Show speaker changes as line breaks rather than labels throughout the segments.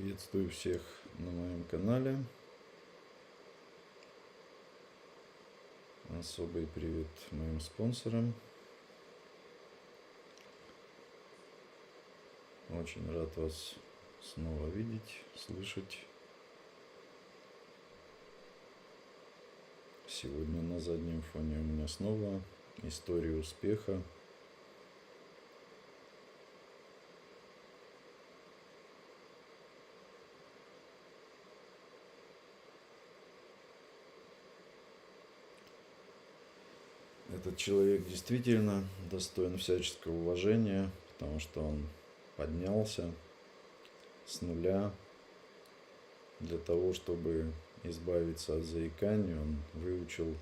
Приветствую всех на моем канале. Особый привет моим спонсорам. Очень рад вас снова видеть, слышать. Сегодня на заднем фоне у меня снова история успеха. Этот человек действительно достоин всяческого уважения, потому что он поднялся с нуля для того, чтобы избавиться от заикания. Он выучил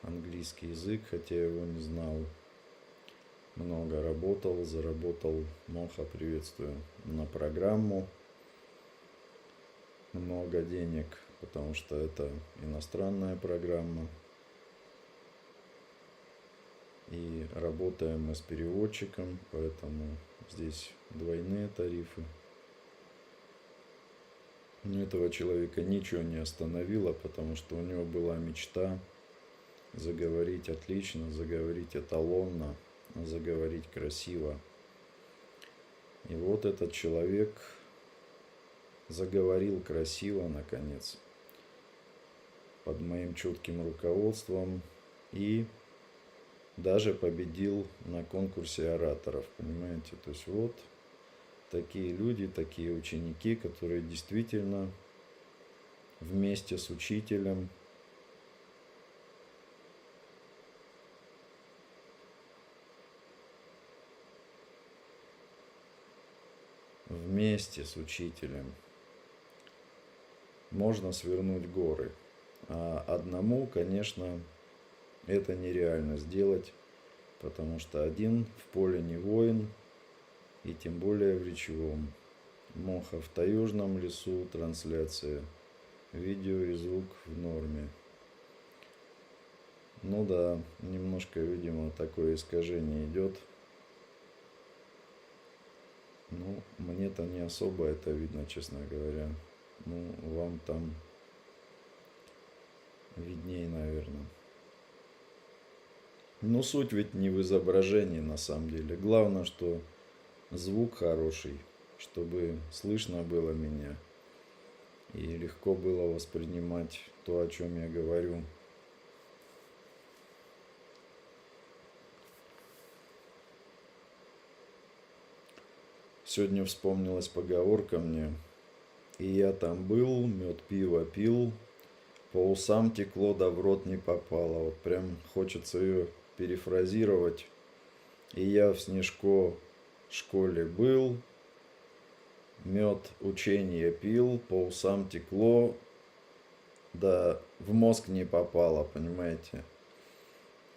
английский язык, хотя его не знал. Много работал, заработал, Моха, приветствую, на программу. Много денег, потому что это иностранная программа. И работаем мы с переводчиком, поэтому здесь двойные тарифы. Но этого человека ничего не остановило, потому что у него была мечта заговорить отлично, заговорить эталонно, заговорить красиво. И вот этот человек заговорил красиво, наконец, под моим чутким руководством, и даже победил на конкурсе ораторов, понимаете? То есть вот такие люди, такие ученики, которые действительно вместе с учителем можно свернуть горы. А одному, конечно, это нереально сделать, потому что один в поле не воин, и тем более в речевом. Моха в таежном лесу, трансляция, видео и звук в норме. Ну да, немножко, видимо, такое искажение идет. Ну, мне-то не особо это видно, честно говоря. Ну, вам там виднее, наверное. Но суть ведь не в изображении, на самом деле. Главное, что звук хороший, чтобы слышно было меня. И легко было воспринимать то, о чем я говорю. Сегодня вспомнилась поговорка мне. И я там был, мед пиво пил, по усам текло, да в рот не попало. Вот прям хочется ее перефразировать. И я в Снежко школе был, мед учение пил, по усам текло, да в мозг не попало, понимаете?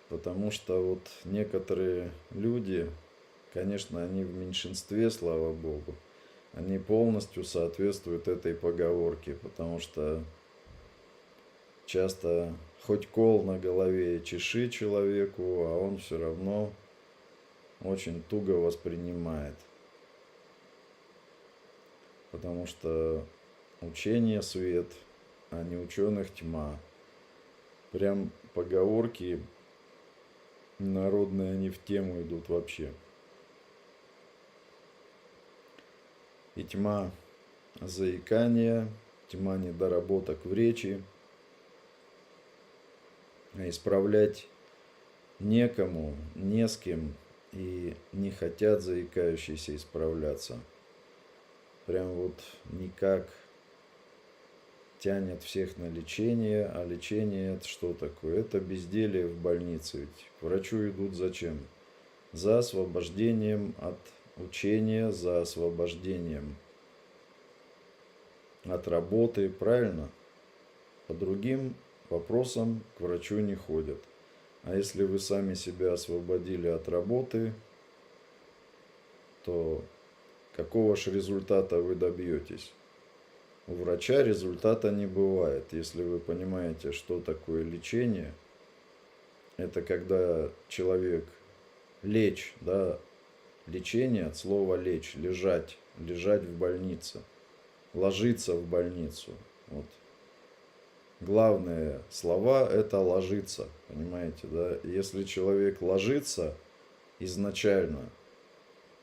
Потому что вот некоторые люди, конечно, они в меньшинстве, слава богу, они полностью соответствуют этой поговорке, потому что часто хоть кол на голове чеши человеку, а он все равно очень туго воспринимает. Потому что учение свет, а не ученых тьма. Прям поговорки народные, они в тему идут вообще. И тьма заикания, тьма недоработок в речи, а исправлять некому, не с кем, и не хотят заикающиеся исправляться. Прям вот никак тянет всех на лечение, а лечение это что такое? Это безделие в больнице, ведь к врачу идут зачем? За освобождением от учения, за освобождением от работы, правильно? По другим вопросам к врачу не ходят. А если вы сами себя освободили от работы, то какого же результата вы добьетесь? У врача результата не бывает. Если вы понимаете, что такое лечение, это когда человек лечь, да, лечение от слова лечь, лежать в больнице. ложиться в больницу. Вот. Главные слова это ложиться, понимаете, да? Если человек ложится изначально,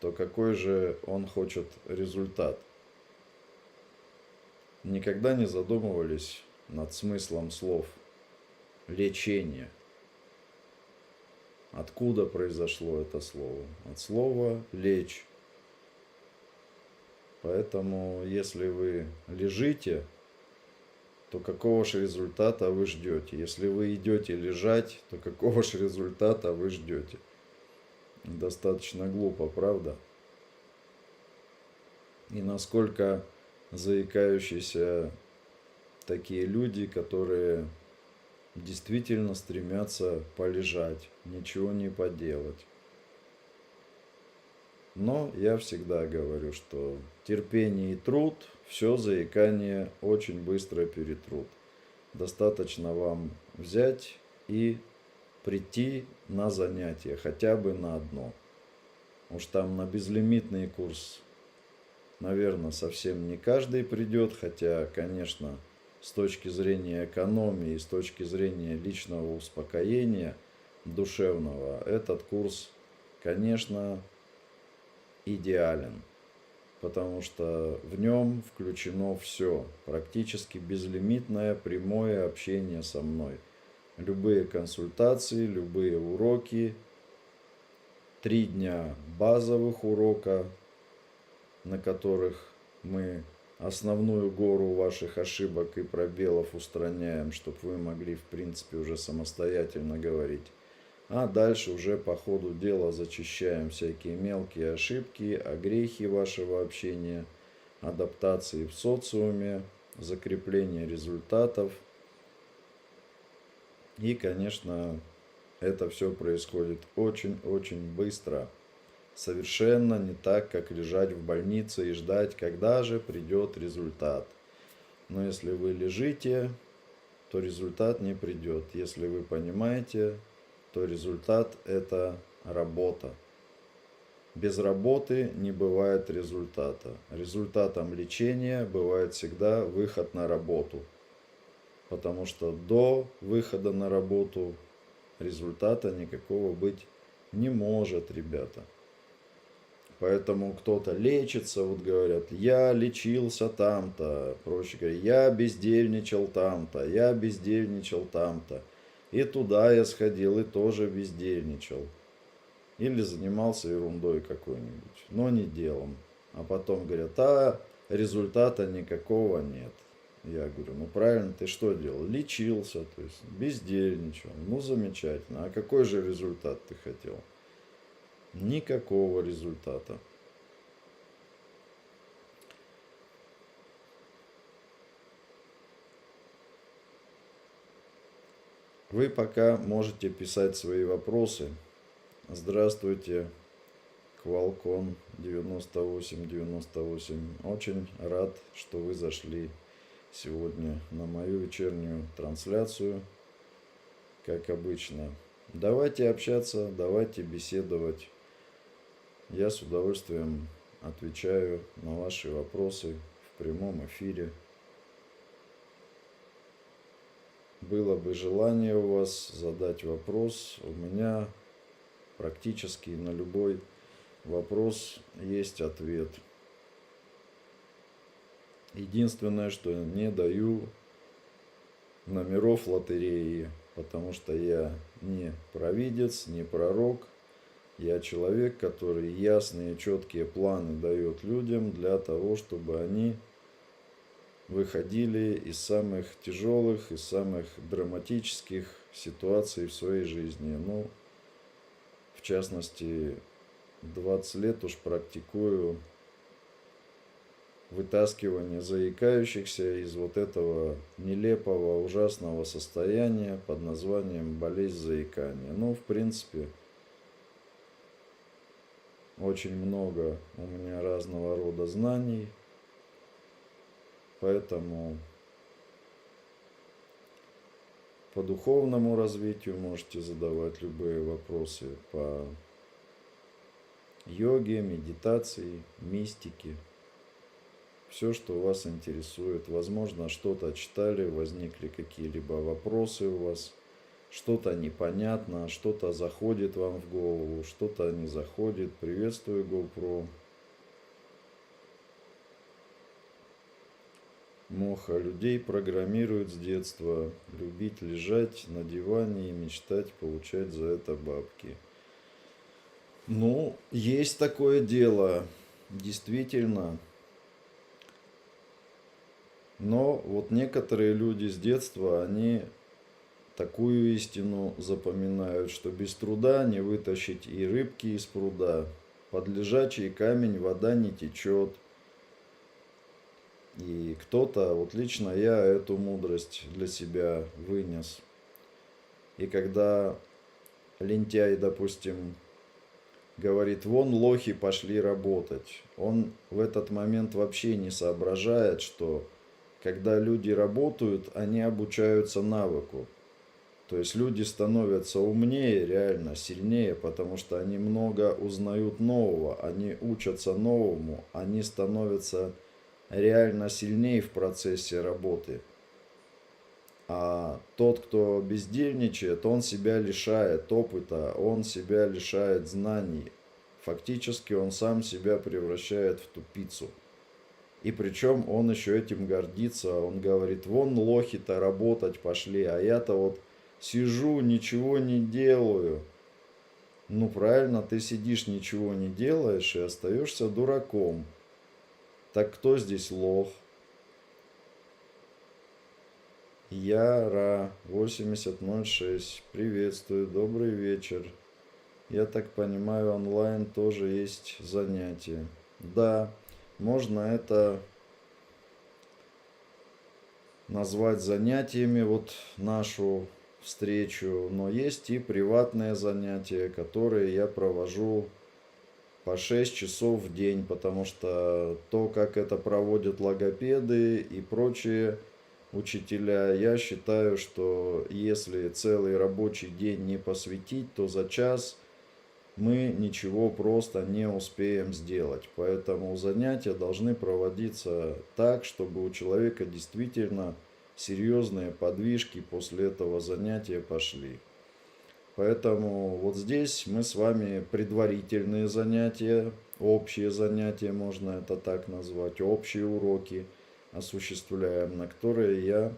то какой же он хочет результат? Никогда не задумывались над смыслом слов лечение. Откуда произошло это слово? От слова лечь. Поэтому, если вы лежите, то какого же результата вы ждете? Если вы идете лежать, то какого же результата вы ждете? Достаточно глупо, правда? И насколько заикающиеся такие люди, которые действительно стремятся полежать, ничего не поделать. Но я всегда говорю, что терпение и труд, все заикание очень быстро перетрут. Достаточно вам взять и прийти на занятие, хотя бы на одно. Уж там на безлимитный курс, наверное, совсем не каждый придет, хотя, конечно, с точки зрения экономии, с точки зрения личного успокоения душевного, этот курс, конечно, идеален, потому что в нем включено все, практически безлимитное прямое общение со мной. Любые консультации, любые уроки, 3 дня базовых урока, на которых мы основную гору ваших ошибок и пробелов устраняем, чтобы вы могли, в принципе, уже самостоятельно говорить. А дальше уже по ходу дела зачищаем всякие мелкие ошибки, огрехи вашего общения, адаптации в социуме, закрепление результатов. И, конечно, это все происходит очень-очень быстро. Совершенно не так, как лежать в больнице и ждать, когда же придет результат. Но если вы лежите, то результат не придет. Если вы понимаете, то результат это работа. Без работы не бывает результата. Результатом лечения бывает всегда выход на работу. Потому что до выхода на работу результата никакого быть не может, ребята. Поэтому кто-то лечится, вот говорят, я лечился там-то, проще говоря, я бездельничал там-то, я бездельничал там-то. И туда я сходил и тоже бездельничал. Или занимался ерундой какой-нибудь, но не делом. А потом говорят, а результата никакого нет. Я говорю, ну правильно, ты что делал? Лечился, то есть бездельничал. Ну замечательно. А какой же результат ты хотел? Никакого результата. Вы пока можете писать свои вопросы. Здравствуйте, Квалкон 9898. Очень рад, что вы зашли сегодня на мою вечернюю трансляцию, как обычно. Давайте общаться, давайте беседовать. Я с удовольствием отвечаю на ваши вопросы в прямом эфире. Было бы желание у вас задать вопрос, у меня практически на любой вопрос есть ответ. Единственное, что не даю номеров лотереи, потому что я не провидец, не пророк. Я человек, который ясные, четкие планы дает людям для того, чтобы они выходили из самых тяжелых, из самых драматических ситуаций в своей жизни. Ну, в частности, 20 лет уж практикую вытаскивание заикающихся из вот этого нелепого, ужасного состояния под названием болезнь заикания. Ну, в принципе, очень много у меня разного рода знаний, поэтому по духовному развитию можете задавать любые вопросы, по йоге, медитации, мистике. все, что вас интересует. Возможно, что-то читали, возникли какие-либо вопросы у вас, что-то непонятно, что-то заходит вам в голову, что-то не заходит. Приветствую, GoPro. Моха. Людей программируют с детства любить лежать на диване и мечтать получать за это бабки. Ну, есть такое дело, действительно. Но вот некоторые люди с детства, они такую истину запоминают, что без труда не вытащить и рыбки из пруда. Под лежачий камень вода не течет. И кто-то, вот лично я эту мудрость для себя вынес. И когда лентяй, допустим, говорит, вон лохи пошли работать, он в этот момент вообще не соображает, что когда люди работают, они обучаются навыку. То есть люди становятся умнее, реально сильнее, потому что они много узнают нового, они учатся новому, они становятся реально сильнее в процессе работы. А тот, кто бездельничает, он себя лишает опыта, он себя лишает знаний. Фактически он сам себя превращает в тупицу. И причем он еще этим гордится. Он говорит, вон лохи-то работать пошли, а я-то вот сижу, ничего не делаю. Ну правильно, ты сидишь, ничего не делаешь и остаешься дураком. Так кто здесь лох? Яра 8006. Приветствую, добрый вечер. Я так понимаю, онлайн тоже есть занятия. Да, можно это назвать занятиями, вот нашу встречу, но есть и приватные занятия, которые я провожу по 6 часов в день, потому что то, как это проводят логопеды и прочие учителя, я считаю, что если целый рабочий день не посвятить, то за час мы ничего просто не успеем сделать. Поэтому занятия должны проводиться так, чтобы у человека действительно серьезные подвижки после этого занятия пошли. Поэтому вот здесь мы с вами предварительные занятия, общие занятия, можно это так назвать, общие уроки осуществляем, на которые я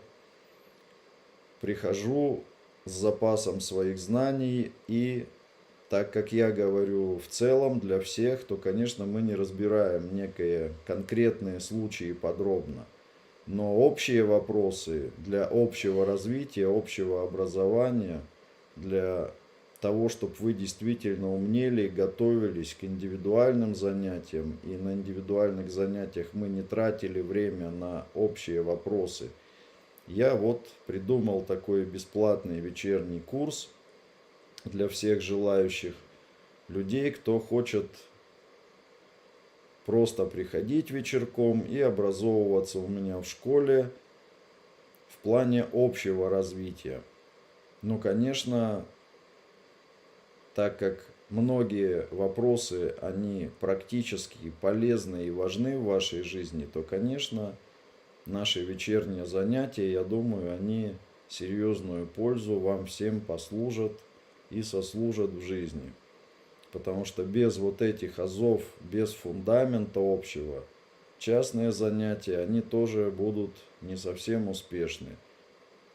прихожу с запасом своих знаний. И так как я говорю в целом для всех, то, конечно, мы не разбираем некие конкретные случаи подробно. Но общие вопросы для общего развития, общего образования, для того, чтобы вы действительно умнели, готовились к индивидуальным занятиям, и на индивидуальных занятиях мы не тратили время на общие вопросы. Я вот придумал такой бесплатный вечерний курс для всех желающих людей, кто хочет просто приходить вечерком и образовываться у меня в школе в плане общего развития. Ну, конечно, так как многие вопросы, они практически полезны и важны в вашей жизни, то, конечно, наши вечерние занятия, я думаю, они серьезную пользу вам всем послужат и сослужат в жизни. Потому что без вот этих азов, без фундамента общего, частные занятия, они тоже будут не совсем успешны.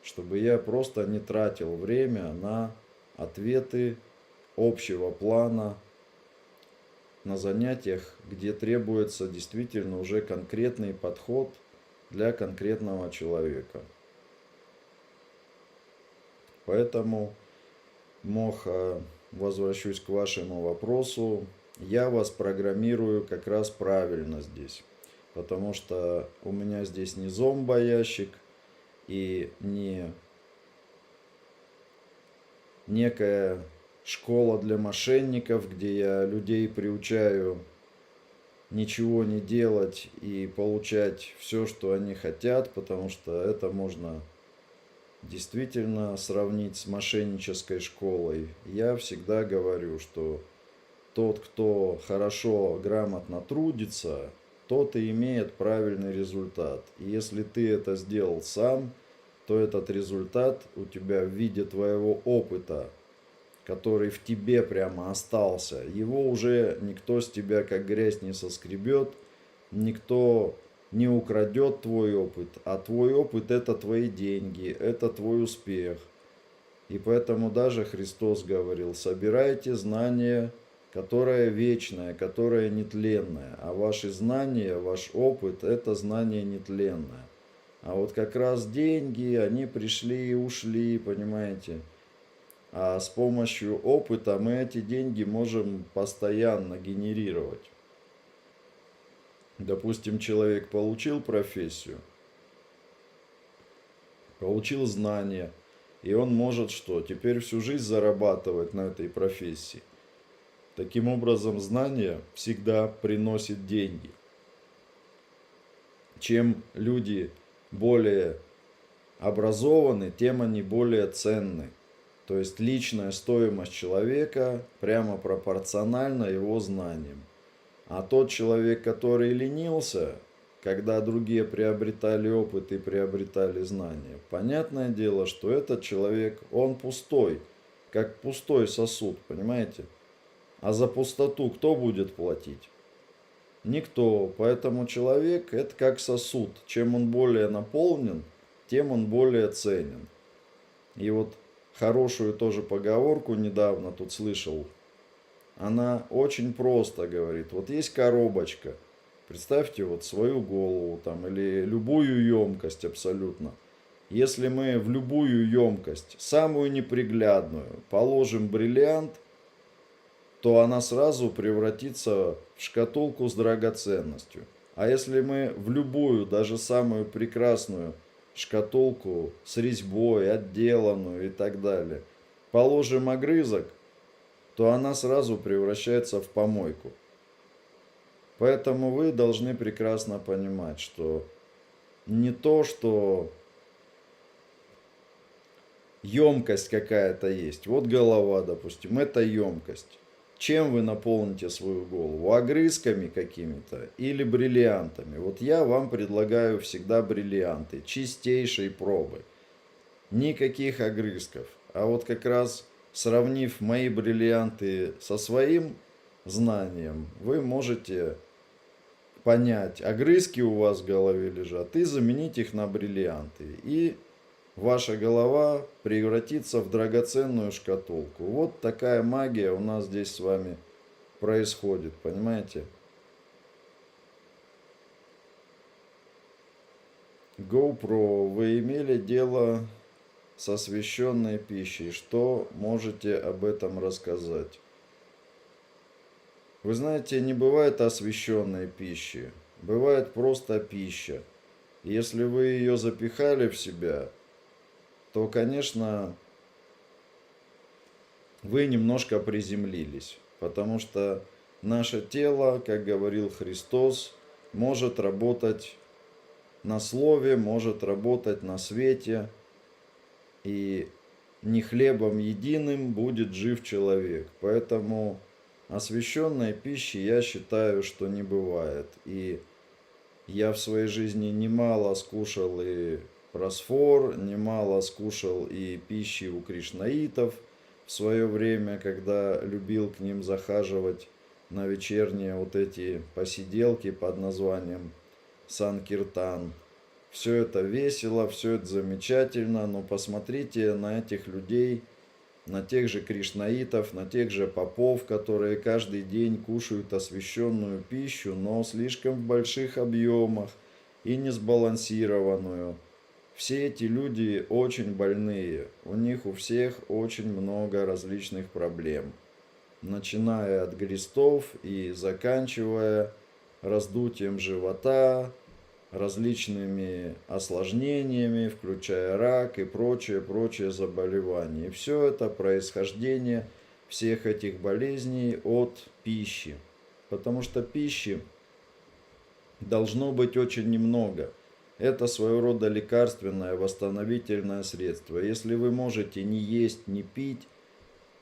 Чтобы я просто не тратил время на ответы общего плана, на занятиях, где требуется действительно уже конкретный подход для конкретного человека. Поэтому, Моха, возвращусь к вашему вопросу, я вас программирую как раз правильно здесь. Потому что у меня здесь не зомбоящик и не некая школа для мошенников, где я людей приучаю ничего не делать и получать все, что они хотят, потому что это можно действительно сравнить с мошеннической школой. Я всегда говорю, что тот, кто хорошо, грамотно трудится, тот и имеет правильный результат. И если ты это сделал сам, то этот результат у тебя в виде твоего опыта, который в тебе прямо остался. Его уже никто с тебя как грязь не соскребет, никто не украдет твой опыт, а твой опыт это твои деньги, это твой успех. И поэтому даже Христос говорил: собирайте знания, которое вечное, которое нетленное, а ваши знания, ваш опыт это знание нетленное. А вот как раз деньги, они пришли и ушли, понимаете? А с помощью опыта мы эти деньги можем постоянно генерировать. Допустим, человек получил профессию, получил знания, и он может что? Теперь всю жизнь зарабатывать на этой профессии. Таким образом, знание всегда приносит деньги. Чем люди более образованы, тем они более ценны. То есть личная стоимость человека прямо пропорциональна его знаниям. А тот человек, который ленился, когда другие приобретали опыт и приобретали знания, понятное дело, что этот человек, он пустой, как пустой сосуд, понимаете? А за пустоту кто будет платить? Никто. Поэтому человек это как сосуд. Чем он более наполнен, тем он более ценен. И вот хорошую тоже поговорку недавно тут слышал. Она очень просто говорит. Вот есть коробочка. Представьте вот свою голову там или любую емкость абсолютно. Если мы в любую емкость, самую неприглядную, положим бриллиант, то она сразу превратится в шкатулку с драгоценностью. А если мы в любую, даже самую прекрасную шкатулку с резьбой, отделанную и так далее, положим огрызок, то она сразу превращается в помойку. Поэтому вы должны прекрасно понимать, что не то, что емкость какая-то есть. Вот голова, допустим, это емкость. Чем вы наполните свою голову? Огрызками какими-то или бриллиантами? Вот я вам предлагаю всегда бриллианты, чистейшей пробы. Никаких огрызков. А вот как раз сравнив мои бриллианты со своим знанием, вы можете понять, огрызки у вас в голове лежат, и заменить их на бриллианты. И ваша голова превратится в драгоценную шкатулку. Вот такая магия у нас здесь с вами происходит, понимаете? GoPro, вы имели дело с освященной пищей. Что можете об этом рассказать? Вы знаете, не бывает освященной пищи. Бывает просто пища. Если вы ее запихали в себя, то, конечно, вы немножко приземлились. Потому что наше тело, как говорил Христос, может работать на слове, может работать на свете. И не хлебом единым будет жив человек. Поэтому освященной пищи я считаю, что не бывает. И я в своей жизни немало скушал и просфор, немало скушал и пищи у кришнаитов в свое время, когда любил к ним захаживать на вечерние вот эти посиделки под названием Санкиртан. Все это весело, все это замечательно, но посмотрите на этих людей, на тех же кришнаитов, на тех же попов, которые каждый день кушают освященную пищу, но слишком в больших объемах и не сбалансированную. Все эти люди очень больные, у них у всех очень много различных проблем, начиная от глистов и заканчивая раздутием живота, различными осложнениями, включая рак и прочее заболевания. И все это происхождение всех этих болезней от пищи. Потому что пищи должно быть очень немного. Это своего рода лекарственное восстановительное средство. Если вы можете не есть, не пить,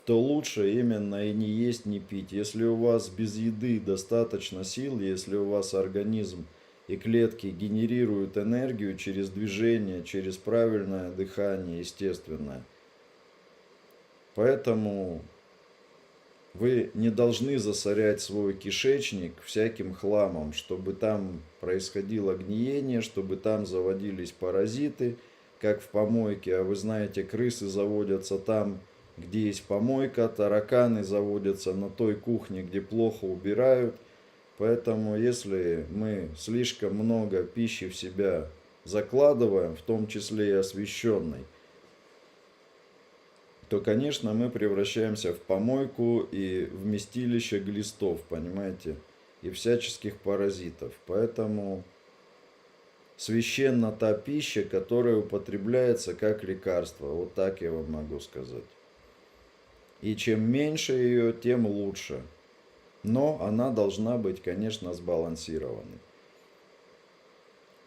то лучше именно и не есть, не пить. Если у вас без еды достаточно сил, если у вас организм и клетки генерируют энергию через движение, через правильное дыхание, естественное. Поэтому вы не должны засорять свой кишечник всяким хламом, чтобы там происходило гниение, чтобы там заводились паразиты, как в помойке. А вы знаете, крысы заводятся там, где есть помойка, тараканы заводятся на той кухне, где плохо убирают. Поэтому если мы слишком много пищи в себя закладываем, в том числе и освященной, то, конечно, мы превращаемся в помойку и вместилище глистов, понимаете, и всяческих паразитов. Поэтому священна та пища, которая употребляется как лекарство. Вот так я вам могу сказать. И чем меньше ее, тем лучше. Но она должна быть, конечно, сбалансированной.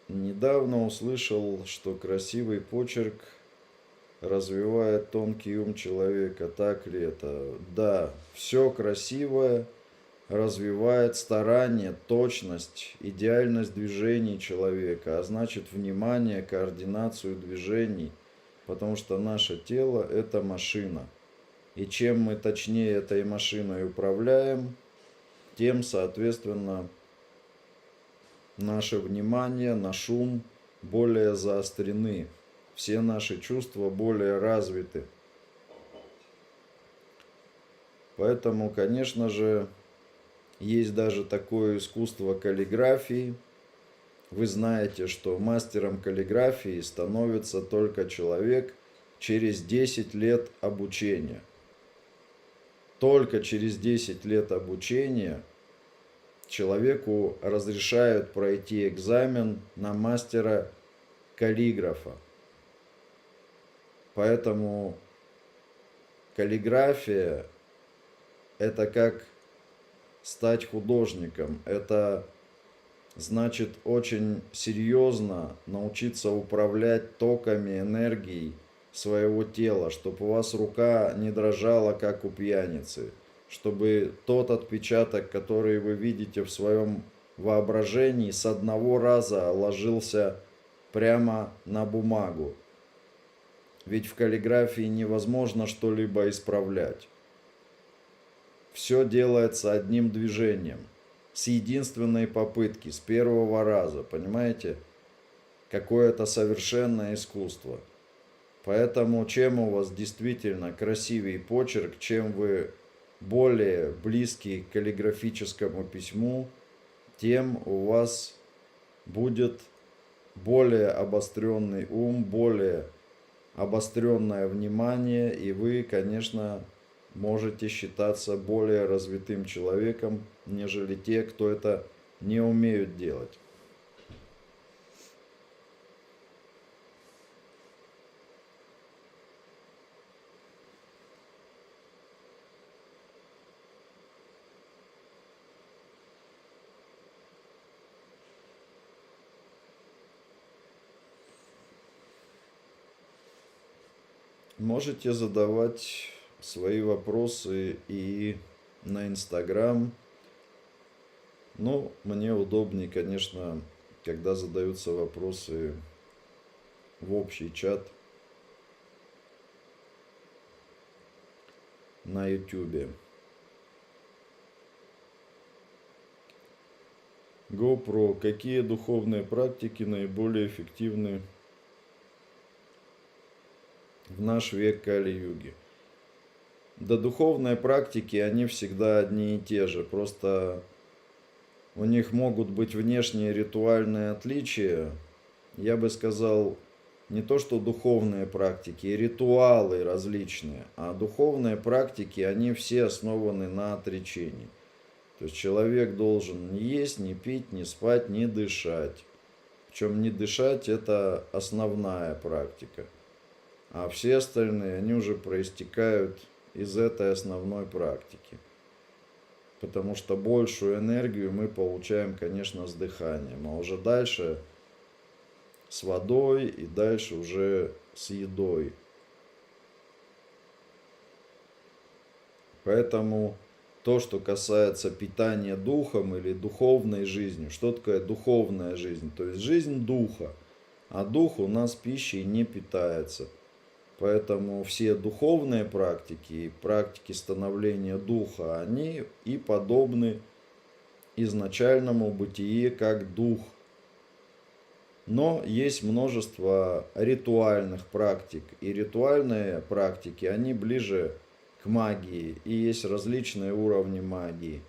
Недавно услышал, что красивый почерк развивает тонкий ум человека. Так ли это? Да, все красивое развивает старание, точность, идеальность движений человека, а значит внимание, координацию движений, потому что наше тело – это машина. И чем мы точнее этой машиной управляем, тем, соответственно, наше внимание, наш ум более заострены. Все наши чувства более развиты. Поэтому, конечно же, есть даже такое искусство каллиграфии. Вы знаете, что мастером каллиграфии становится только человек через 10 лет обучения. Только через 10 лет обучения человеку разрешают пройти экзамен на мастера каллиграфа. Поэтому каллиграфия – это как стать художником. Это значит очень серьезно научиться управлять токами энергии своего тела, чтобы у вас рука не дрожала, как у пьяницы, чтобы тот отпечаток, который вы видите в своем воображении, с одного раза ложился прямо на бумагу. Ведь в каллиграфии невозможно что-либо исправлять. Все делается одним движением, с единственной попытки, с первого раза, понимаете? Какое-то совершенное искусство. Поэтому чем у вас действительно красивый почерк, чем вы более близки к каллиграфическому письму, тем у вас будет более обостренный ум, более обостренное внимание, и вы, конечно, можете считаться более развитым человеком, нежели те, кто это не умеют делать. Можете задавать свои вопросы и на Инстаграм. Но мне удобнее, конечно, когда задаются вопросы в общий чат на YouTube. GoPro. Какие духовные практики наиболее эффективны в наш век Кали-юги? Да, духовные практики, они всегда одни и те же. Просто у них могут быть внешние ритуальные отличия. Я бы сказал, не то что духовные практики, ритуалы различные, а духовные практики, они все основаны на отречении. То есть человек должен не есть, не пить, не спать, не дышать. Причем не дышать – это основная практика. А все остальные, они уже проистекают из этой основной практики. Потому что большую энергию мы получаем, конечно, с дыханием. А уже дальше с водой и дальше уже с едой. Поэтому то, что касается питания духом или духовной жизнью, что такое духовная жизнь? То есть жизнь духа, а дух у нас пищей не питается. Поэтому все духовные практики и практики становления духа, они и подобны изначальному бытие как дух. Но есть множество ритуальных практик, и ритуальные практики, они ближе к магии, и есть различные уровни магии.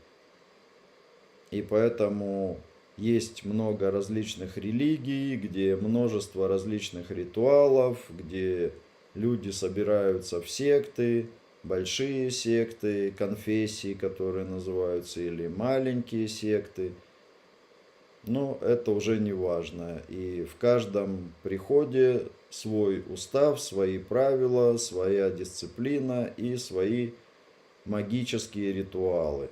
И поэтому есть много различных религий, где множество различных ритуалов, где люди собираются в секты, большие секты, конфессии, которые называются, или маленькие секты. Но это уже не важно. И в каждом приходе свой устав, свои правила, своя дисциплина и свои магические ритуалы.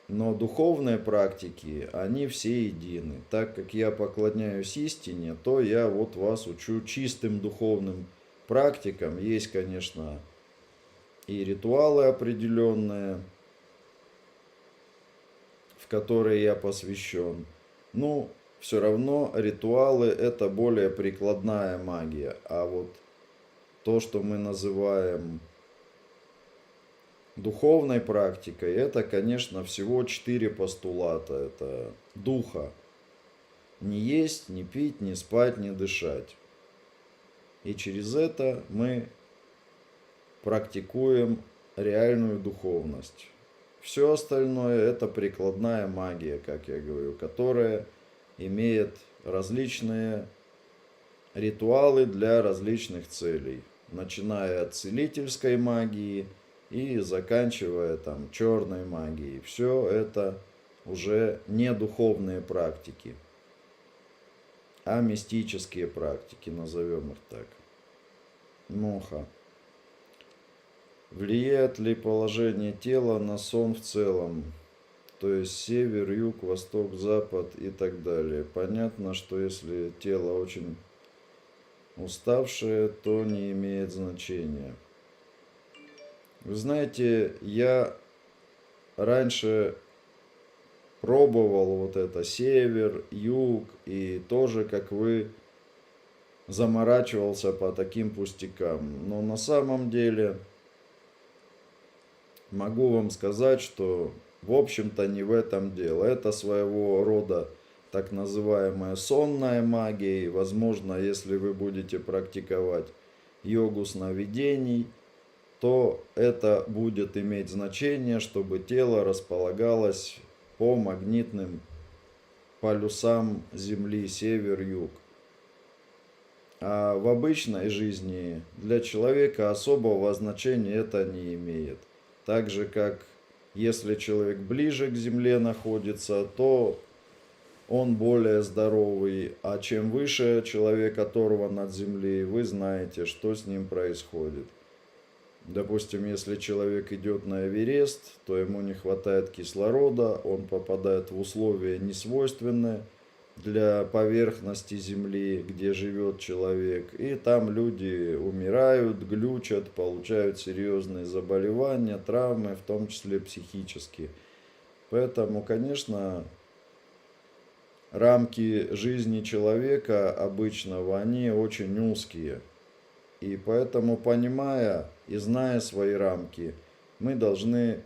Но духовные практики, они все едины. Так как я поклоняюсь истине, то я вот вас учу чистым духовным практикам. Есть, конечно, и ритуалы определенные, в которые я посвящен. Ну, все равно ритуалы это более прикладная магия. А вот то, что мы называем духовной практикой, это, конечно, всего 4 постулата. Это духа. Не есть, не пить, не спать, не дышать. И через это мы практикуем реальную духовность. Все остальное это прикладная магия, как я говорю, которая имеет различные ритуалы для различных целей, начиная от целительской магии и заканчивая там черной магией. Все это уже не духовные практики, а мистические практики, назовем их так. Моха. Влияет ли положение тела на сон в целом? То есть север, юг, восток, запад и так далее. Понятно, что если тело очень уставшее, то не имеет значения. Вы знаете, я раньше пробовал вот это север, юг, и тоже, как вы, заморачивался по таким пустякам. Но на самом деле могу вам сказать, что в общем-то не в этом дело. Это своего рода так называемая сонная магия. И, возможно, если вы будете практиковать йогу сновидений, то это будет иметь значение, чтобы тело располагалось по магнитным полюсам Земли, север-юг. А в обычной жизни для человека особого значения это не имеет. Так же, как если человек ближе к Земле находится, то он более здоровый, а чем выше человек оторван от Земли, вы знаете, что с ним происходит. Допустим, если человек идет на Эверест, то ему не хватает кислорода, он попадает в условия несвойственные для поверхности Земли, где живет человек, и там люди умирают, глючат, получают серьезные заболевания, травмы, в том числе психические. Поэтому, конечно, рамки жизни человека обычного, они очень узкие. И поэтому, понимая и зная свои рамки, мы должны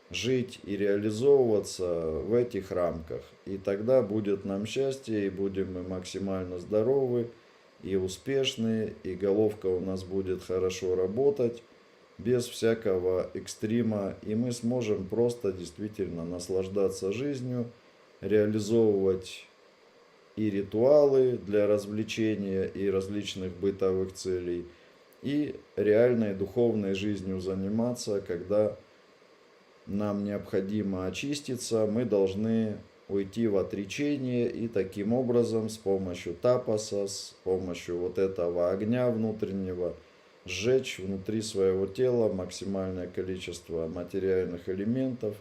жить и реализовываться в этих рамках. И тогда будет нам счастье, и будем мы максимально здоровы и успешны, и головка у нас будет хорошо работать, без всякого экстрима, и мы сможем просто действительно наслаждаться жизнью, реализовывать и ритуалы для развлечения и различных бытовых целей, и реальной духовной жизнью заниматься, когда нам необходимо очиститься, мы должны уйти в отречение и таким образом с помощью тапаса, с помощью вот этого огня внутреннего сжечь внутри своего тела максимальное количество материальных элементов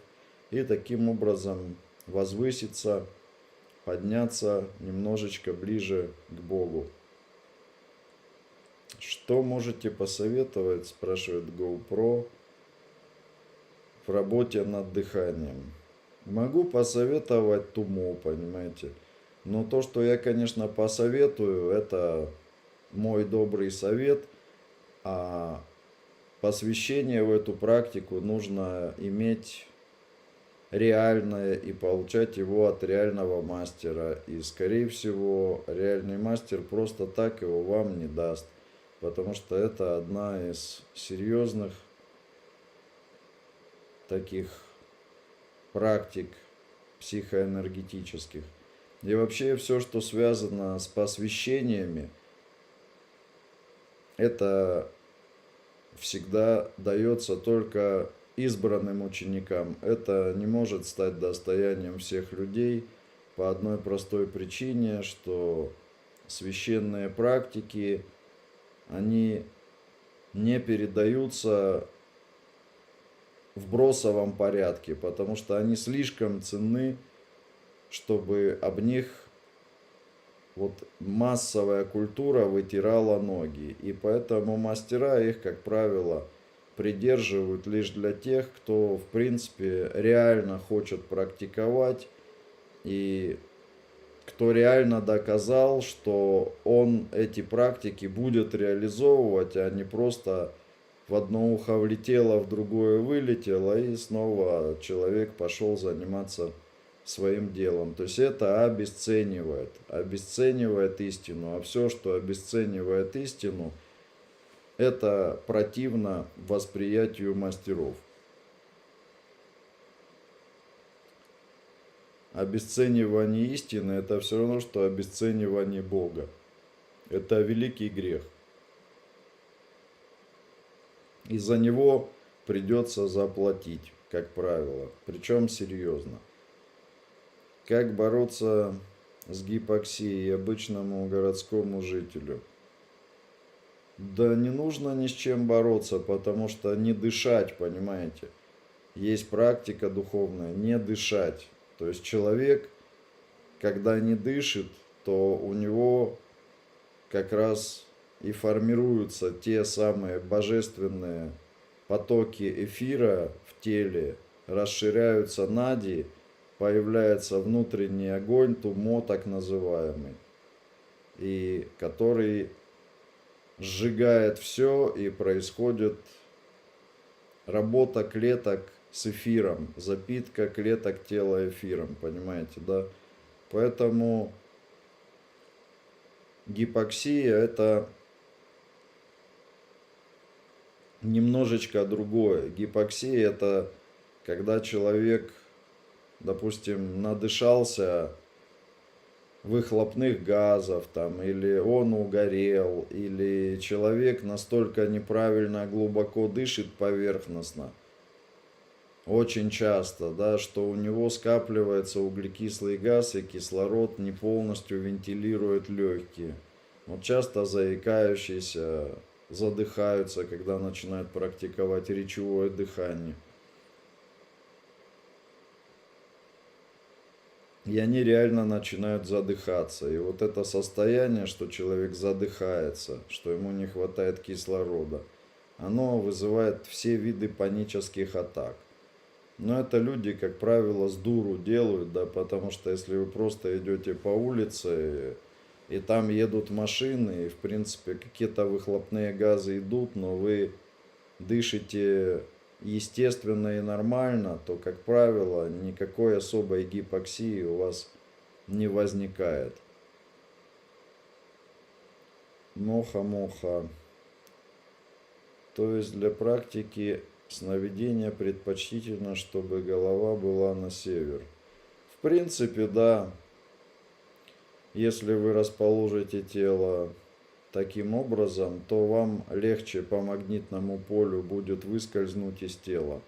и таким образом возвыситься, подняться немножечко ближе к Богу. Что можете посоветовать, спрашивает GoPro, в работе над дыханием. Могу посоветовать Тумо, понимаете. Но то, что я, конечно, посоветую, это мой добрый совет, а посвящение в эту практику нужно иметь реальное и получать его от реального мастера. И, скорее всего, реальный мастер просто так его вам не даст, потому что это одна из серьезных таких практик психоэнергетических. И вообще все, что связано с посвящениями, это всегда дается только избранным ученикам. Это не может стать достоянием всех людей по одной простой причине, что священные практики, они не передаются в бросовом порядке, потому что они слишком ценны, чтобы об них вот массовая культура вытирала ноги. И поэтому мастера их, как правило, придерживают лишь для тех, кто, в принципе, реально хочет практиковать и кто реально доказал, что он эти практики будет реализовывать, а не просто в одно ухо влетело, в другое вылетело, и снова человек пошел заниматься своим делом. То есть это обесценивает истину. А все, что обесценивает истину, это противно восприятию мастеров. Обесценивание истины — это все равно, что обесценивание Бога. Это великий грех. И за него придется заплатить, как правило. Причем серьезно. Как бороться с гипоксией обычному городскому жителю? Да не нужно ни с чем бороться, потому что не дышать, понимаете. Есть практика духовная, не дышать. То есть человек, когда не дышит, то у него как раз и формируются те самые божественные потоки эфира в теле, расширяются нади, появляется внутренний огонь, тумо так называемый, и который сжигает все, и происходит работа клеток с эфиром, запитка клеток тела эфиром, понимаете, да? Поэтому гипоксия — это немножечко другое. Гипоксия — это когда человек, допустим, надышался выхлопных газов, там, или он угорел, или человек настолько неправильно глубоко дышит поверхностно, очень часто, да, что у него скапливается углекислый газ, и кислород не полностью вентилирует легкие. Вот часто заикающиеся задыхаются, когда начинают практиковать речевое дыхание. И они реально начинают задыхаться. И вот это состояние, что человек задыхается, что ему не хватает кислорода, оно вызывает все виды панических атак. Но это люди, как правило, с дуру делают, да, потому что если вы просто идете по улице, и там едут машины, и, в принципе, какие-то выхлопные газы идут, но вы дышите естественно и нормально, то, как правило, никакой особой гипоксии у вас не возникает. Моха-моха. То есть для практики сновидения предпочтительно, чтобы голова была на север. В принципе, да, если вы расположите тело таким образом, то вам легче по магнитному полю будет выскользнуть из тела.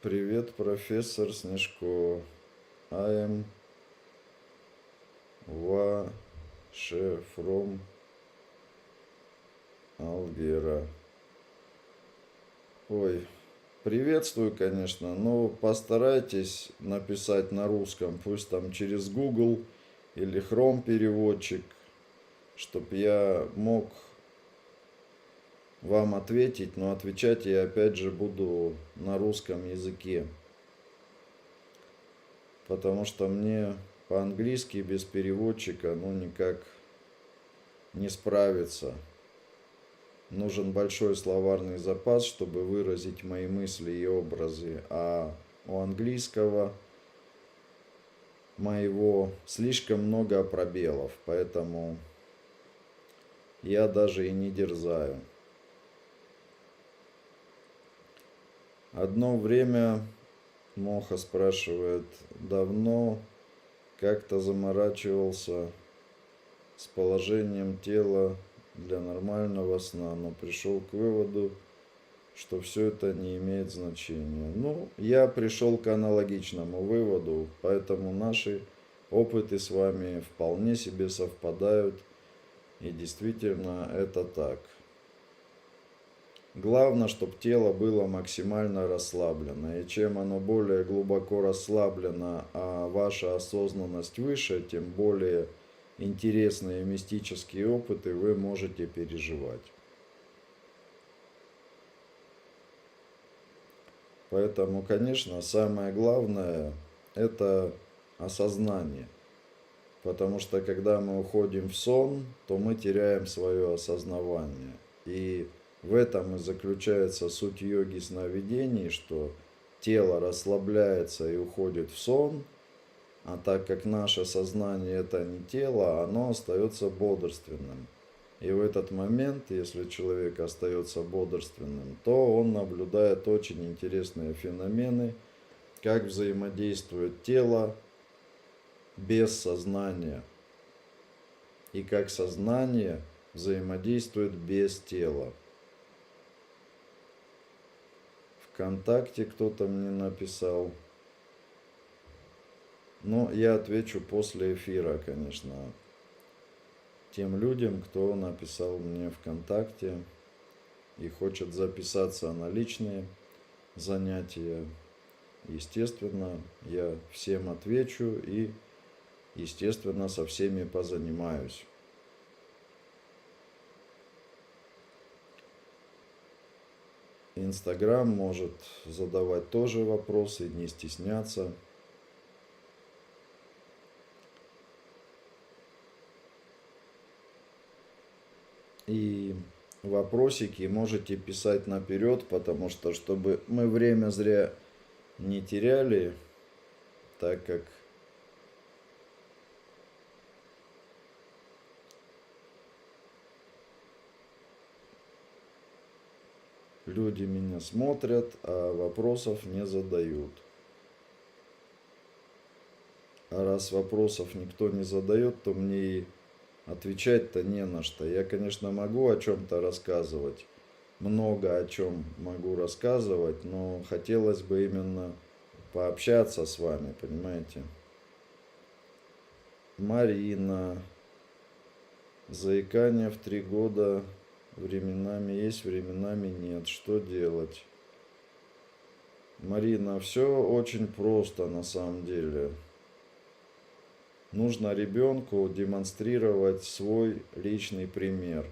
Привет, профессор Снежко. I am Ваше from Algera. Ой, приветствую, конечно, но постарайтесь написать на русском, пусть там через Google или Chrome переводчик, чтобы я мог вам ответить, но отвечать я опять же буду на русском языке, потому что мне по-английски без переводчика ну никак не справиться. Нужен большой словарный запас, чтобы выразить мои мысли и образы, а у английского моего слишком много пробелов, поэтому я даже и не дерзаю. Одно время Моха спрашивает, давно как-то заморачивался с положением тела для нормального сна, но пришел к выводу, что все это не имеет значения. Ну, я пришел к аналогичному выводу, поэтому наши опыты с вами вполне себе совпадают, и действительно это так. Главное, чтобы тело было максимально расслаблено, и чем оно более глубоко расслаблено, а ваша осознанность выше, тем более интересные мистические опыты вы можете переживать. Поэтому, конечно, самое главное – это осознание. Потому что когда мы уходим в сон, то мы теряем свое осознавание. И в этом и заключается суть йоги сновидений, что тело расслабляется и уходит в сон, а так как наше сознание это не тело, оно остается бодрственным. И в этот момент, если человек остается бодрственным, то он наблюдает очень интересные феномены, как взаимодействует тело без сознания, и как сознание взаимодействует без тела. ВКонтакте кто-то мне написал. Но я отвечу после эфира, конечно, тем людям, кто написал мне ВКонтакте и хочет записаться на личные занятия. Естественно, я всем отвечу и, естественно, со всеми позанимаюсь. Инстаграм может задавать тоже вопросы, не стесняться. И вопросики можете писать наперед, потому что, чтобы мы время зря не теряли, так как люди меня смотрят, а вопросов не задают. А раз вопросов никто не задает, то мне и отвечать-то не на что. Я, конечно, могу о чем-то рассказывать, много о чем могу рассказывать, но хотелось бы именно пообщаться с вами, понимаете? Марина. Заикание в 3 года временами есть, временами нет. Что делать? Марина, все очень просто на самом деле. Нужно ребенку демонстрировать свой личный пример.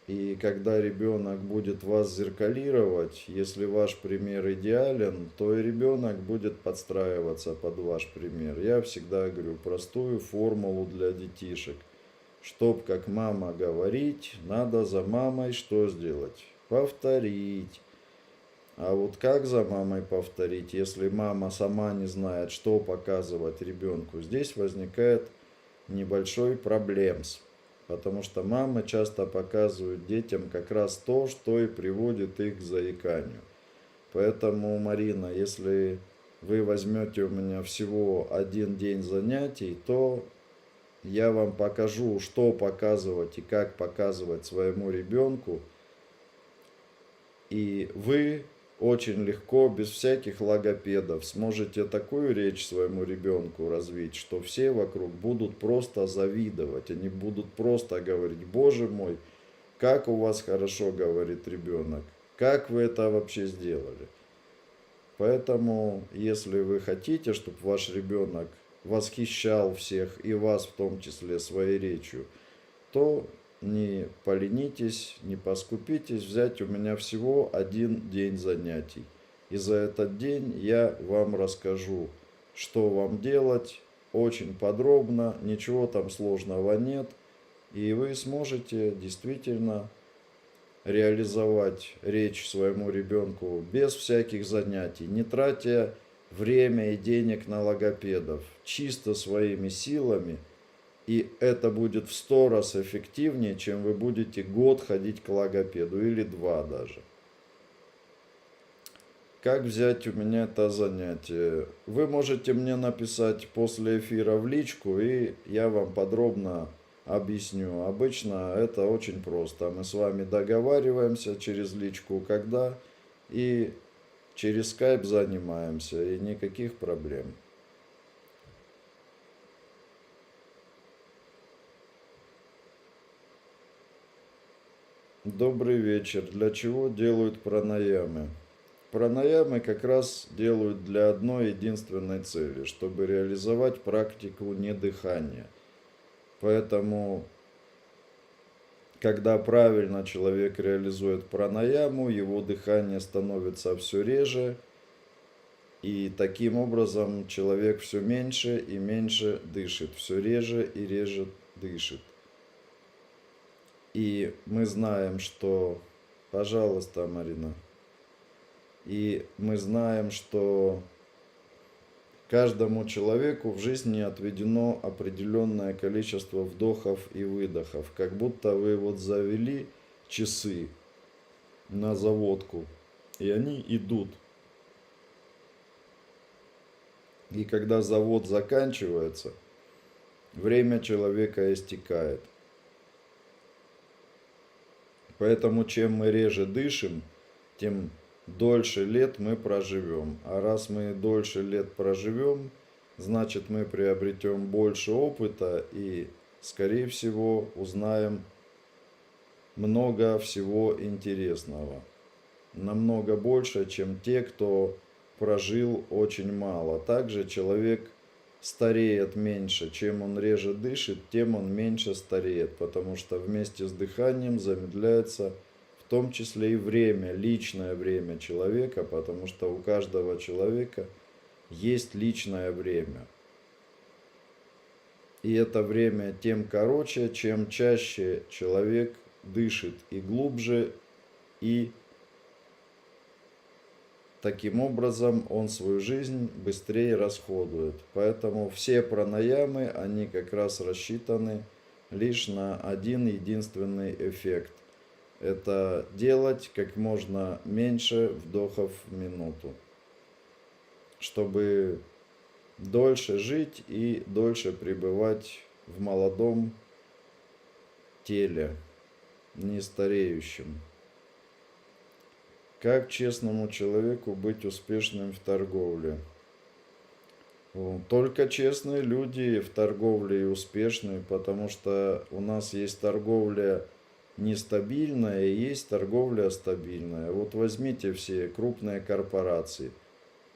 И когда ребенок будет вас зеркалировать, если ваш пример идеален, то и ребенок будет подстраиваться под ваш пример. Я всегда говорю простую формулу для детишек. Чтоб как мама говорить, надо за мамой что сделать? Повторить. А вот как за мамой повторить, если мама сама не знает, что показывать ребенку? Здесь возникает небольшой проблемс. Потому что мамы часто показывают детям как раз то, что и приводит их к заиканию. Поэтому, Марина, если вы возьмете у меня всего 1 день занятий, то я вам покажу, что показывать и как показывать своему ребенку. И вы очень легко, без всяких логопедов, сможете такую речь своему ребенку развить, что все вокруг будут просто завидовать. Они будут просто говорить: боже мой, как у вас хорошо говорит ребенок. Как вы это вообще сделали? Поэтому, если вы хотите, чтобы ваш ребенок восхищал всех и вас в том числе своей речью, то не поленитесь, не поскупитесь взять у меня всего один день занятий. И за этот день я вам расскажу, что вам делать, очень подробно, ничего там сложного нет. И вы сможете действительно реализовать речь своему ребенку без всяких занятий, не тратя время и денег на логопедов, чисто своими силами. И это будет в 100 раз эффективнее, чем вы будете год ходить к логопеду, или 2 даже. Как взять у меня это занятие? Вы можете мне написать после эфира в личку, и я вам подробно объясню. Обычно это очень просто. Мы с вами договариваемся через личку, когда, и через скайп занимаемся, и никаких проблем. Добрый вечер. Для чего делают пранаямы? Пранаямы как раз делают для одной единственной цели, чтобы реализовать практику недыхания. Поэтому, когда правильно человек реализует пранаяму, его дыхание становится все реже, и таким образом человек все меньше и меньше дышит, все реже и реже дышит. И мы знаем, что... Пожалуйста, Марина. И мы знаем, что каждому человеку в жизни отведено определенное количество вдохов и выдохов. Как будто вы вот завели часы на заводку, и они идут. И когда завод заканчивается, время человека истекает. Поэтому чем мы реже дышим, тем дольше лет мы проживем. А раз мы дольше лет проживем, значит мы приобретем больше опыта и, скорее всего, узнаем много всего интересного. Намного больше, чем те, кто прожил очень мало. Также человек стареет меньше. Чем он реже дышит, тем он меньше стареет, потому что вместе с дыханием замедляется в том числе и время, личное время человека, потому что у каждого человека есть личное время. И это время тем короче, чем чаще человек дышит и глубже, и таким образом он свою жизнь быстрее расходует. Поэтому все пранаямы, они как раз рассчитаны лишь на один единственный эффект. Это делать как можно меньше вдохов в минуту, чтобы дольше жить и дольше пребывать в молодом теле, не стареющем. Как честному человеку быть успешным в торговле? Только честные люди в торговле и успешные, потому что у нас есть торговля нестабильная и есть торговля стабильная. Вот возьмите все крупные корпорации.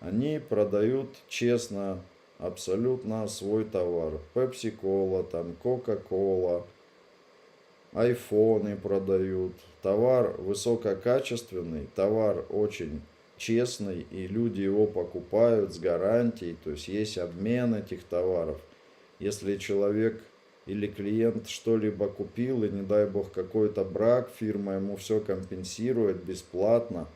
Они продают честно абсолютно свой товар. Пепси-кола, там, Кока-кола, айфоны продают. Товар высококачественный, товар очень честный, и люди его покупают с гарантией, то есть есть обмен этих товаров. Если человек или клиент что-либо купил, и не дай бог какой-то брак, фирма ему все компенсирует бесплатно.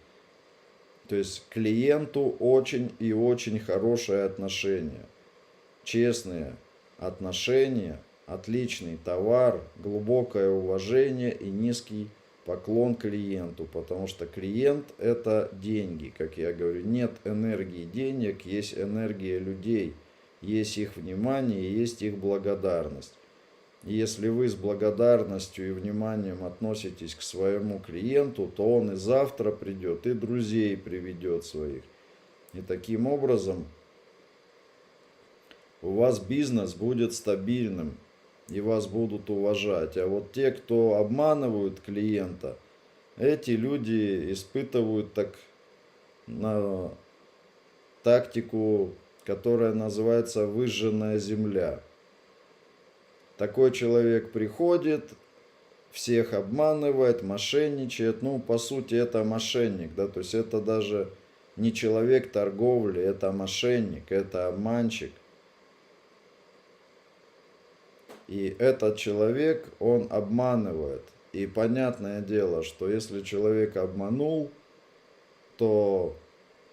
То есть к клиенту очень и очень хорошее отношение, честные отношения, отличный товар, глубокое уважение и низкий поклон клиенту, потому что клиент – это деньги, как я говорю. Нет энергии денег, есть энергия людей, есть их внимание, есть их благодарность. И если вы с благодарностью и вниманием относитесь к своему клиенту, то он и завтра придет, и друзей приведет своих. И таким образом у вас бизнес будет стабильным, и вас будут уважать. А вот те, кто обманывают клиента, Эти люди испытывают на тактику, которая называется выжженная земля. Такой человек приходит, всех обманывает, мошенничает. Ну, по сути, это мошенник, да, то есть это даже не человек торговли, это мошенник, это обманщик. И этот человек, он обманывает. И понятное дело, что если человек обманул, то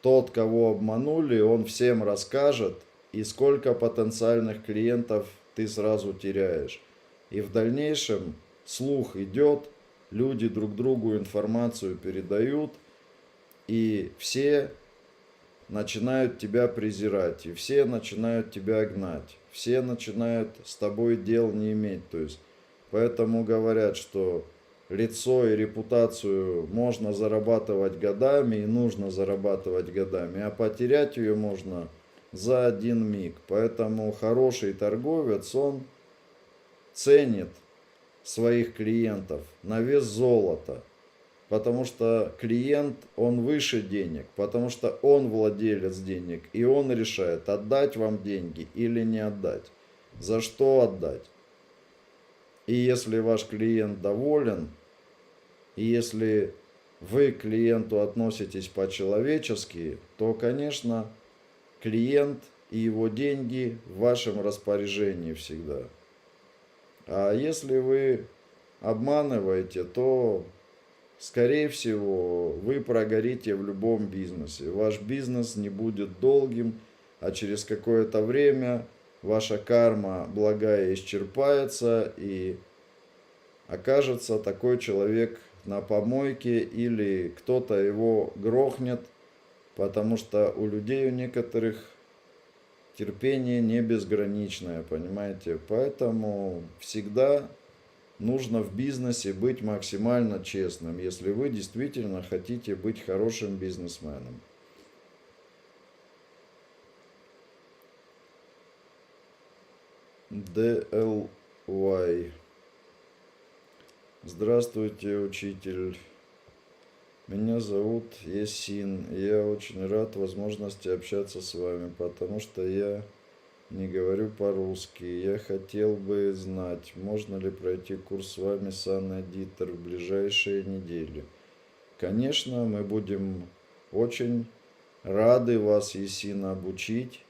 тот, кого обманули, он всем расскажет, и сколько потенциальных клиентов ты сразу теряешь. И в дальнейшем слух идет, люди друг другу информацию передают, и все начинают тебя презирать, и все начинают тебя гнать, все начинают с тобой дел не иметь. То есть, поэтому говорят, что лицо и репутацию можно зарабатывать годами, и нужно зарабатывать годами, а потерять ее можно за один миг. Поэтому хороший торговец, он ценит своих клиентов на вес золота. Потому что клиент, он выше денег, потому что он владелец денег, и он решает, отдать вам деньги или не отдать, за что отдать. И если ваш клиент доволен, и если вы к клиенту относитесь по-человечески, то, конечно, клиент и его деньги в вашем распоряжении всегда. А если вы обманываете, то скорее всего, вы прогорите в любом бизнесе. Ваш бизнес не будет долгим, а через какое-то время ваша карма благая исчерпается, и окажется такой человек на помойке, или кто-то его грохнет, потому что у людей у некоторых терпение не безграничное, понимаете? Поэтому всегда нужно в бизнесе быть максимально честным, если вы действительно хотите быть хорошим бизнесменом. DLY. Здравствуйте, учитель. Меня зовут Есин. Я очень рад возможности общаться с вами, потому что я не говорю по-русски. Я хотел бы знать, можно ли пройти курс с вами с Анной Дитер в ближайшие недели. Конечно, мы будем очень рады вас, Есина, обучить.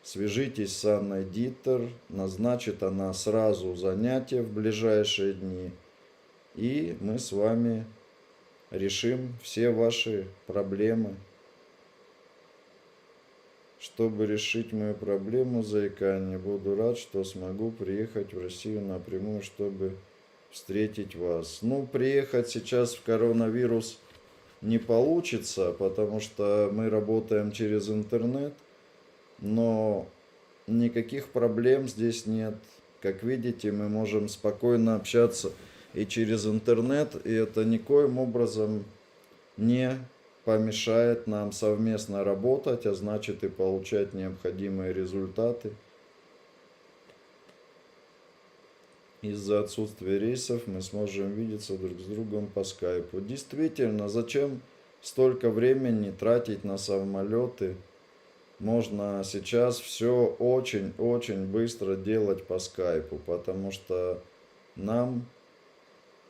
Свяжитесь с Анной Дитер, назначит она сразу занятия в ближайшие дни, и мы с вами решим все ваши проблемы. Чтобы решить мою проблему заикания, буду рад, что смогу приехать в Россию напрямую, чтобы встретить вас. Ну, приехать сейчас в коронавирус не получится, потому что мы работаем через интернет, но никаких проблем здесь нет. Как видите, мы можем спокойно общаться и через интернет, и это никоим образом не помешает нам совместно работать, а значит и получать необходимые результаты. Из-за отсутствия рейсов мы сможем видеться друг с другом по скайпу. Действительно, зачем столько времени тратить на самолеты? Можно сейчас все очень-очень быстро делать по скайпу, потому что нам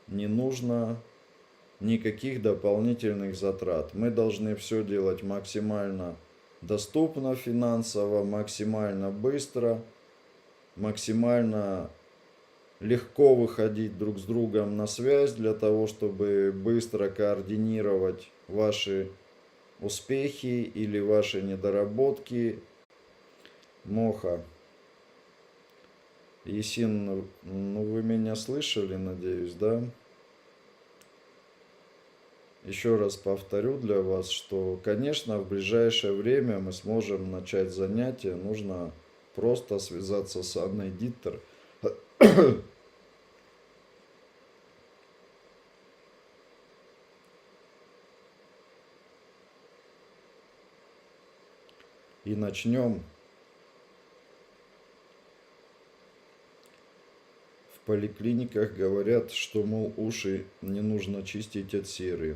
не нужно никаких дополнительных затрат. Мы должны все делать максимально доступно финансово, максимально быстро, максимально легко выходить друг с другом на связь для того, чтобы быстро координировать ваши успехи или ваши недоработки. Моха. Есин, ну вы меня слышали, надеюсь, да? Еще раз повторю для вас, что, конечно, в ближайшее время мы сможем начать занятия. Нужно просто связаться с Анной Диттер. И начнем. В поликлиниках говорят, что, мол, уши не нужно чистить от серы.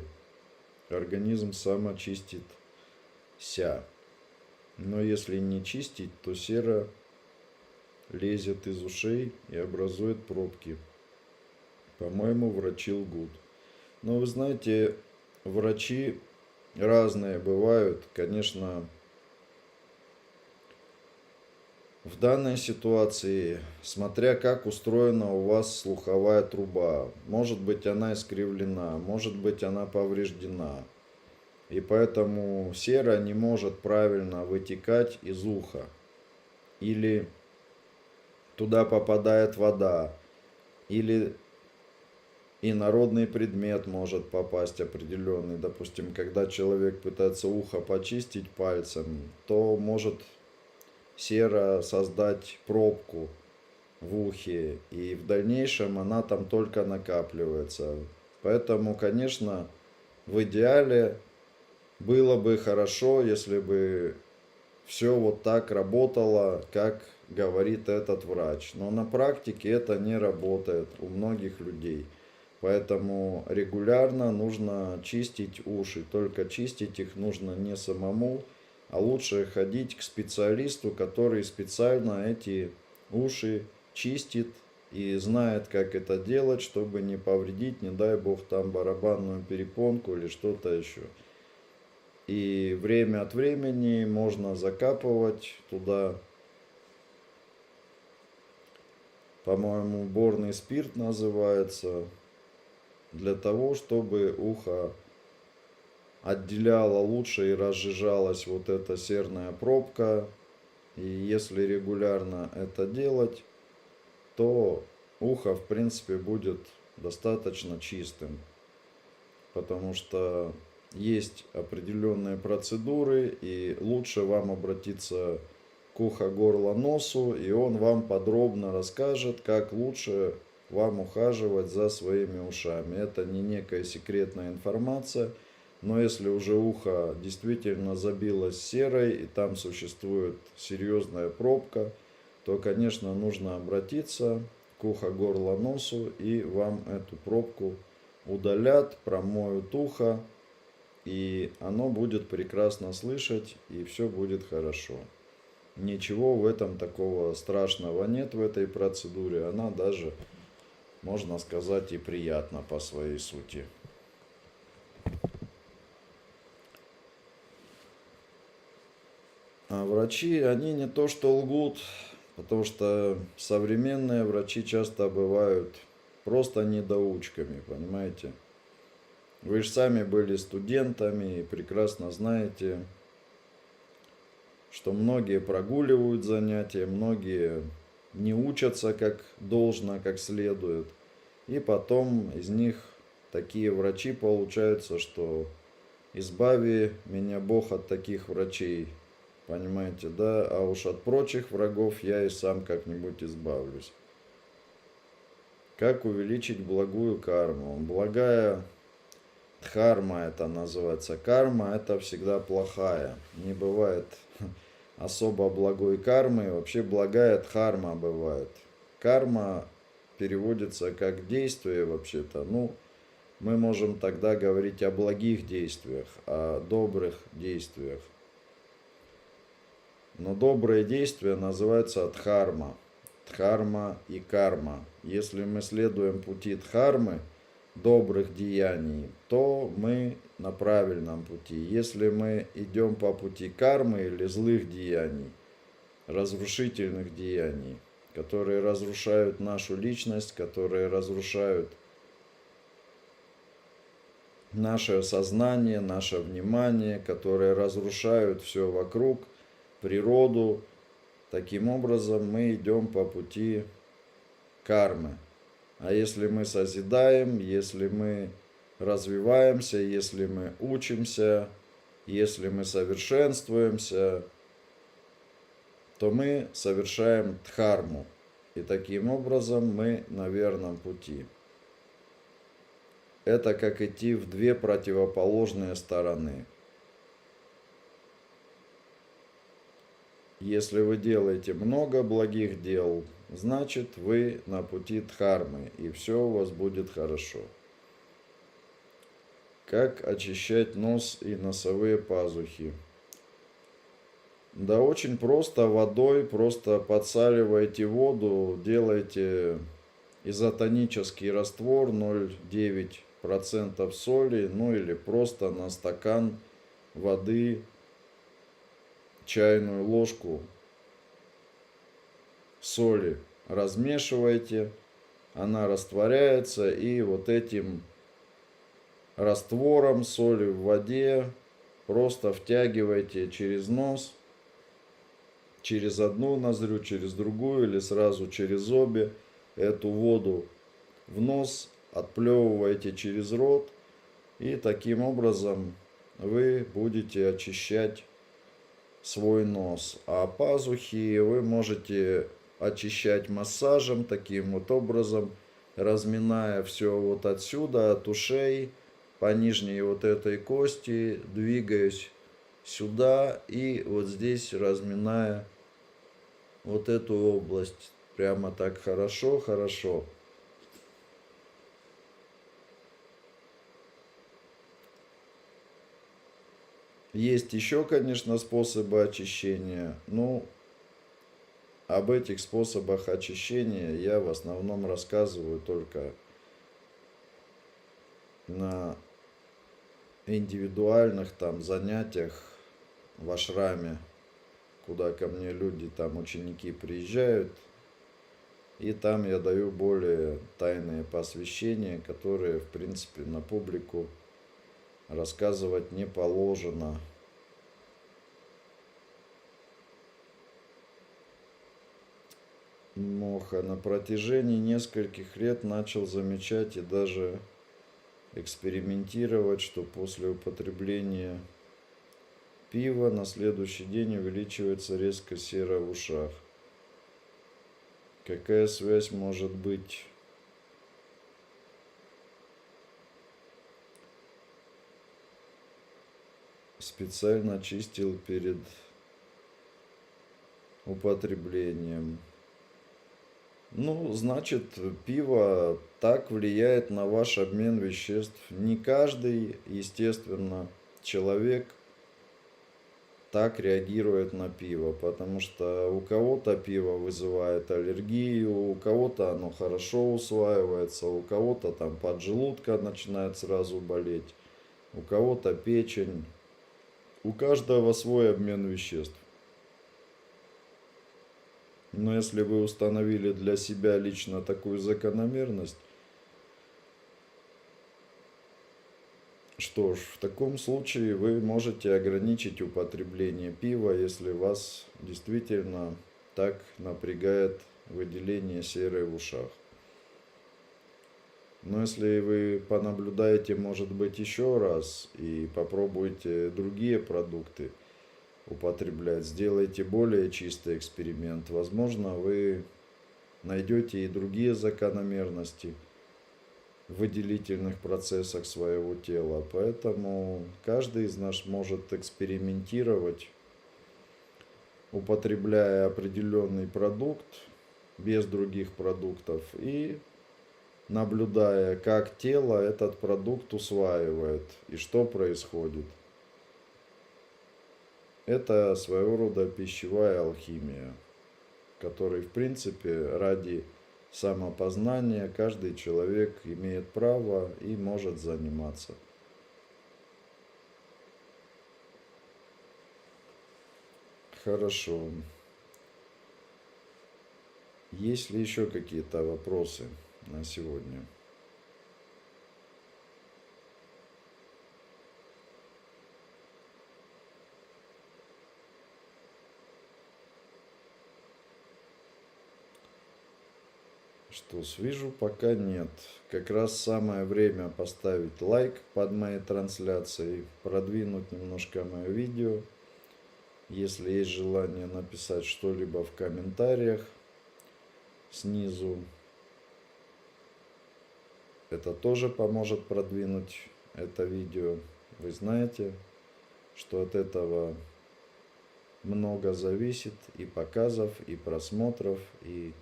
Организм сам очистится. Но если не чистить, то сера лезет из ушей и образует пробки. По-моему, врачи лгут. Но вы знаете, врачи разные бывают. Конечно, в данной ситуации, смотря как устроена у вас слуховая труба, может быть она искривлена, может быть она повреждена. И поэтому сера не может правильно вытекать из уха. Или туда попадает вода, или инородный предмет может попасть определенный. Допустим, когда человек пытается ухо почистить пальцем, то может сера создать пробку в ухе, и в дальнейшем она там только накапливается. Поэтому, конечно, в идеале было бы хорошо, если бы все вот так работало, как говорит этот врач. Но на практике это не работает у многих людей. Поэтому регулярно нужно чистить уши. Только чистить их нужно не самому, а лучше ходить к специалисту, который специально эти уши чистит и знает, как это делать, чтобы не повредить, не дай бог, там барабанную перепонку или что-то еще. И время от времени можно закапывать туда, по-моему, борный спирт называется, для того, чтобы ухо отделяло лучше и разжижалась вот эта серная пробка. И если регулярно это делать, то ухо, в принципе, будет достаточно чистым. Потому что есть определенные процедуры, и лучше вам обратиться к ухо, горло, носу, и он вам подробно расскажет, как лучше вам ухаживать за своими ушами. Это не некая секретная информация, но если уже ухо действительно забилось серой, и там существует серьезная пробка, то, конечно, нужно обратиться к ухо, горло, носу, и вам эту пробку удалят, промоют ухо, и оно будет прекрасно слышать, и все будет хорошо. Ничего в этом такого страшного нет в этой процедуре. Она даже, можно сказать, и приятна по своей сути. А врачи, они не то что лгут, потому что современные врачи часто бывают просто недоучками, понимаете? Вы же сами были студентами и прекрасно знаете, что многие прогуливают занятия, многие не учатся как должно, как следует. И потом из них такие врачи получаются, что избави меня Бог от таких врачей. Понимаете, да? А уж от прочих врагов я и сам как-нибудь избавлюсь. Как увеличить благую карму? Благая дхарма это называется. Карма это всегда плохая. Не бывает особо благой кармы. Вообще благая дхарма бывает. Карма переводится как действие вообще-то. Ну, мы можем тогда говорить о благих действиях, о добрых действиях. Но добрые действия называются дхарма. Дхарма и карма. Если мы следуем пути дхармы, добрых деяний, то мы на правильном пути. Если мы идем по пути кармы или злых деяний, разрушительных деяний, которые разрушают нашу личность, которые разрушают наше сознание, наше внимание, которые разрушают все вокруг, природу. Таким образом мы идем по пути кармы. А если мы созидаем, если мы развиваемся, если мы учимся, если мы совершенствуемся, то мы совершаем дхарму. И таким образом мы на верном пути. Это как идти в две противоположные стороны. Если вы делаете много благих дел, значит вы на пути дхармы, и все у вас будет хорошо. Как очищать нос и носовые пазухи? Да очень просто водой, просто подсаливаете воду, делаете изотонический раствор 0,9% соли, ну или просто на стакан воды чайную ложку соли размешиваете, она растворяется, и вот этим раствором соли в воде просто втягиваете через нос, через одну ноздрю, через другую или сразу через обе эту воду в нос, отплевываете через рот, и таким образом вы будете очищать свой нос. А пазухи вы можете очищать массажем, таким вот образом, разминая все вот отсюда, от ушей, по нижней вот этой кости, двигаясь сюда и вот здесь разминая вот эту область. Прямо так хорошо, хорошо. Есть еще, конечно, способы очищения, но об этих способах очищения я в основном рассказываю только на индивидуальных там занятиях в ашраме, куда ко мне люди, там ученики приезжают, и там я даю более тайные посвящения, которые, в принципе, на публику рассказывать не положено. Моха на протяжении нескольких лет начал замечать и даже экспериментировать, что после употребления пива на следующий день увеличивается резко сера в ушах. Какая связь может быть? Специально чистил перед употреблением. Ну, значит, пиво так влияет на ваш обмен веществ. Не каждый, естественно, человек так реагирует на пиво, потому что у кого-то пиво вызывает аллергию, у кого-то оно хорошо усваивается, у кого-то там поджелудка начинает сразу болеть, у кого-то печень. У каждого свой обмен веществ. Но если вы установили для себя лично такую закономерность, что ж, в таком случае вы можете ограничить употребление пива, если вас действительно так напрягает выделение серы в ушах. Но если вы понаблюдаете, может быть, еще раз и попробуете другие продукты употреблять, сделайте более чистый эксперимент, возможно, вы найдете и другие закономерности в выделительных процессах своего тела. Поэтому каждый из нас может экспериментировать, употребляя определенный продукт без других продуктов и наблюдая, как тело этот продукт усваивает и что происходит. Это своего рода пищевая алхимия, которой, в принципе, ради самопознания каждый человек имеет право и может заниматься. Хорошо. Есть ли еще какие-то вопросы на сегодня? Что ж, вижу, пока нет. Как раз самое время поставить лайк под моей трансляцией, продвинуть немножко мое видео. Если есть желание написать что-либо в комментариях снизу, это тоже поможет продвинуть это видео. Вы знаете, что от этого много зависит и показов, и просмотров, и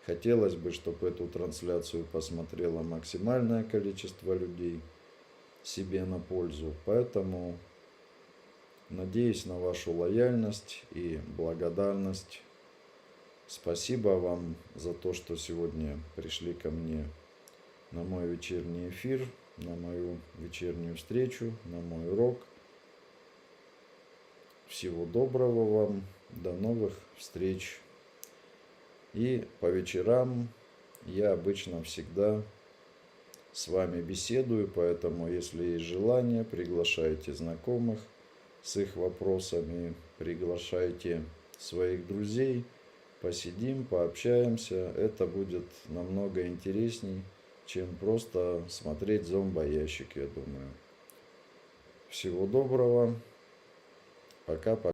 хотелось бы, чтобы эту трансляцию посмотрело максимальное количество людей себе на пользу. Поэтому надеюсь на вашу лояльность и благодарность. Спасибо вам за то, что сегодня пришли ко мне на мой вечерний эфир, на мою вечернюю встречу, на мой урок. Всего доброго вам, до новых встреч. И по вечерам я обычно всегда с вами беседую, поэтому если есть желание, приглашайте знакомых с их вопросами, приглашайте своих друзей, посидим, пообщаемся. Это будет намного интересней, чем просто смотреть зомбоящик, я думаю. Всего доброго. Пока-пока.